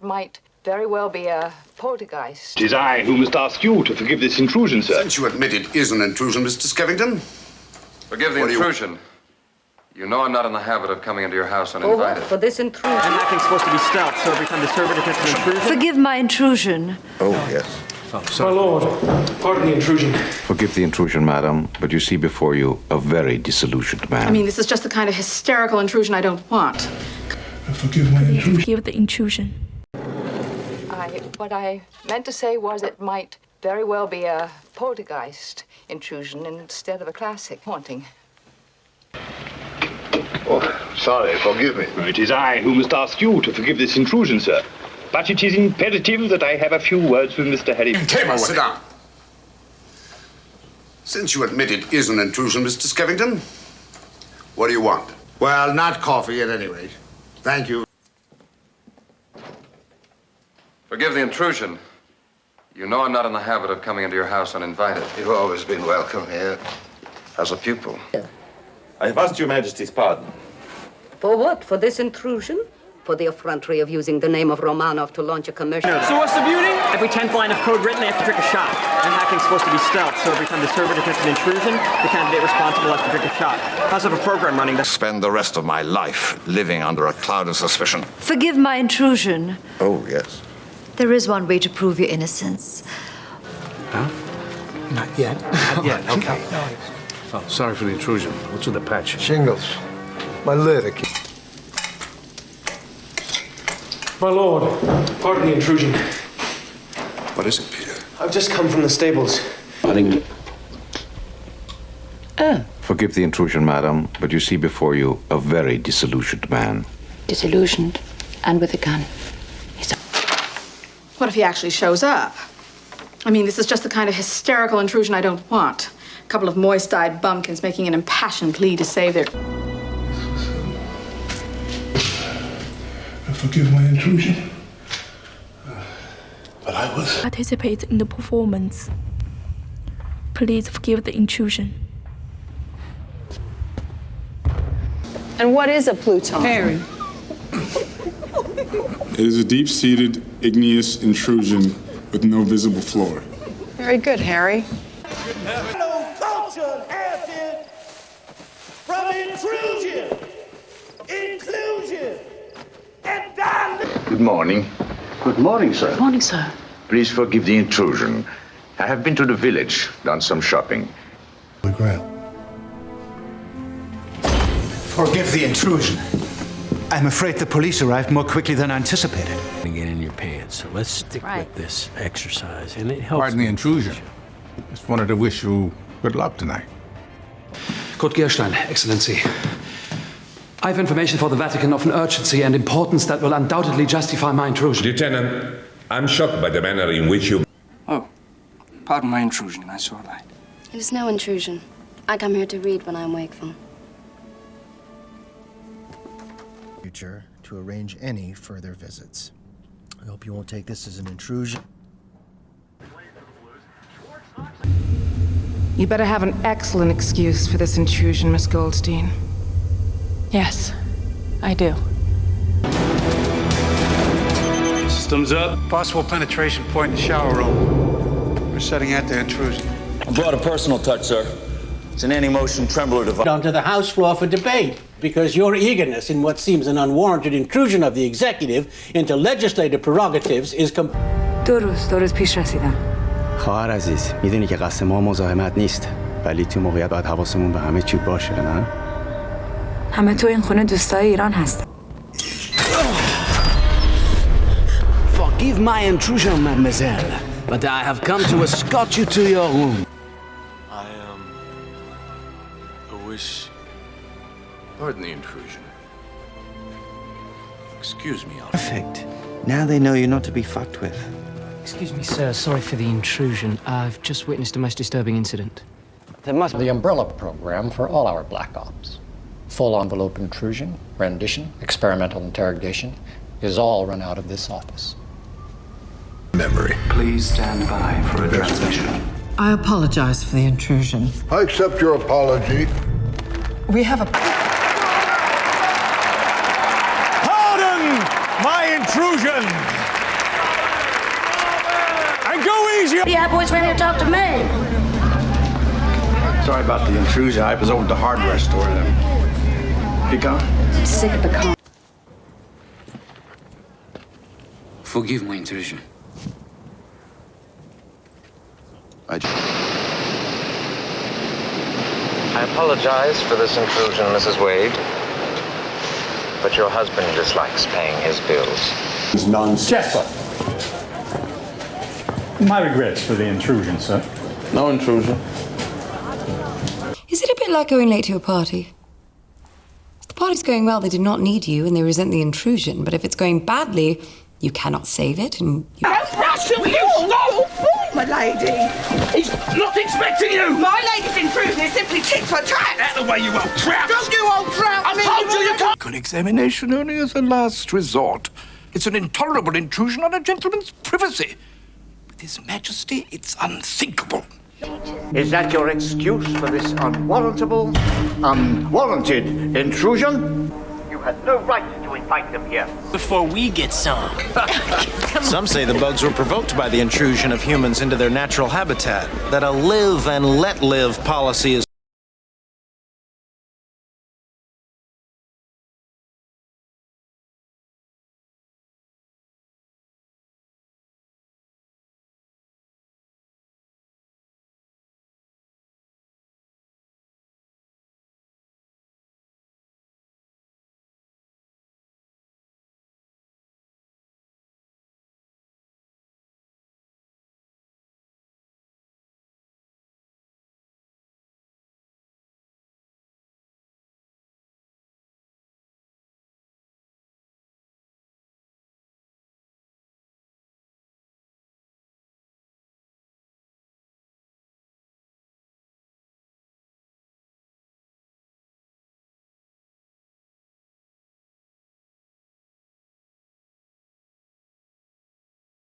might very well be a poltergeist. It is I who must ask you to forgive this intrusion, sir. Since you admit it is an intrusion, Mr. Skevington. Forgive the intrusion. You know I'm not in the habit of coming into your house uninvited. For what? For this intrusion? I'm acting supposed to be stealth, so every time the server detects an intrusion... Forgive my intrusion. Oh, yes. Oh, sorry. My lord, pardon the intrusion. Forgive the intrusion, madam, but you see before you a very disillusioned man. I mean, this is just the kind of hysterical intrusion I don't want. Forgive my intrusion. Forgive the intrusion. What I meant to say was it might very well be a poltergeist intrusion instead of a classic haunting. Oh, sorry, forgive me. It is I who must ask you to forgive this intrusion, sir. But it is imperative that I have a few words with Mr. Harry. Sit down. Since you admit it is an intrusion, Mr. Skevington, what do you want? Well, not coffee at any rate. Thank you. Forgive the intrusion. You know I'm not in the habit of coming into your house uninvited. You've always been welcome here, as a pupil. I have asked your Majesty's pardon. For what? For this intrusion? For the effrontery of using the name of Romanov to launch a commercial... So what's the beauty? Every 10th line of code written, they have to trick a shot. I'm acting supposed to be stealth, so every time the server detects an intrusion, the candidate responsible has to trick a shot. How's a program running that... Spend the rest of my life living under a cloud of suspicion. Forgive my intrusion. Oh, yes. There is one way to prove your innocence. Huh? Not yet. Not yet, okay. Oh, sorry for the intrusion. What's with the patch? Shingles. My lid. My lord, pardon the intrusion. What is it, Peter? I've just come from the stables. Forgive the intrusion, madam, but you see before you a very disillusioned man. Disillusioned and with a gun. What if he actually shows up? I mean, this is just the kind of hysterical intrusion I don't want. A couple of moist-eyed bumpkins making an impassioned plea to save their... Forgive my intrusion. But I was... Participate in the performance. Please forgive the intrusion. And what is a pluton? Harry. It is a deep-seated igneous intrusion with no visible floor. Very good, Harry. Hello, culture, heritage, from intrusion, inclusion, and dialogue. Good morning. Good morning, sir. Good morning, sir. Please forgive the intrusion. I have been to the village, done some shopping. The ground. Forgive the intrusion. I'm afraid the police arrived more quickly than anticipated. Get in your pants. So let's stick with this exercise, and it helps. Pardon the intrusion. Just wanted to wish you good luck tonight. Kurt Gerstein, Excellency. I have information for the Vatican of an urgency and importance that will undoubtedly justify my intrusion. Lieutenant, I'm shocked by the manner in which you... Oh, pardon my intrusion. I saw light. It is no intrusion. I come here to read when I'm wakeful. Future to arrange any further visits. I hope you won't take this as an intrusion. You better have an excellent excuse for this intrusion, Miss Goldstein. Yes, I do. Systems up. Possible penetration point in the shower room. We're setting out the intrusion. I brought a personal touch, sir. It's an anti-motion trembler device. Onto the House floor for debate, because your eagerness in what seems an unwarranted intrusion of the executive into legislative prerogatives is درست پیش رسیدم. خواهر عزیز، میدونی که قصد ما مزاحمت نیست، ولی تو موقعیت باید حواسمون به همه چی باشه، نه؟ همه تو این خونه دوستای ایران هستن. Forgive my intrusion, mademoiselle, but I have come to escort you to your room. Pardon the intrusion. Excuse me, officer. Perfect. Now they know you're not to be fucked with. Excuse me, sir. Sorry for the intrusion. I've just witnessed a most disturbing incident. There must be the umbrella program for all our black ops. Full envelope intrusion, rendition, experimental interrogation is all run out of this office. Memory. Please stand by for a transmission. I apologize for the intrusion. I accept your apology. We have a... Pardon my intrusion! easy! Yeah, boys, ready to talk to me. Sorry about the intrusion. I was over at the hardware store. Pecan? I'm sick of pecan. Forgive my intrusion. I apologize for this intrusion, Mrs. Wade. But your husband dislikes paying his bills. It's nonsense. Jasper! My regrets for the intrusion, sir. No intrusion. Is it a bit like going late to a party? If the party's going well, they do not need you and they resent the intrusion. But if it's going badly, you cannot save it and you... Don't rush him! You stop! My lady! He's not expecting you! My lady's intrusion is simply tit for tat! Out of the way, you old trout! Don't you old trout! I told you can't! An examination only as a last resort. It's an intolerable intrusion on a gentleman's privacy. With His Majesty, it's unthinkable. Is that your excuse for this unwarrantable, unwarranted intrusion? You had no right to invite them here. Before we get some. Some say the bugs were provoked by the intrusion of humans into their natural habitat, that a live and let live policy is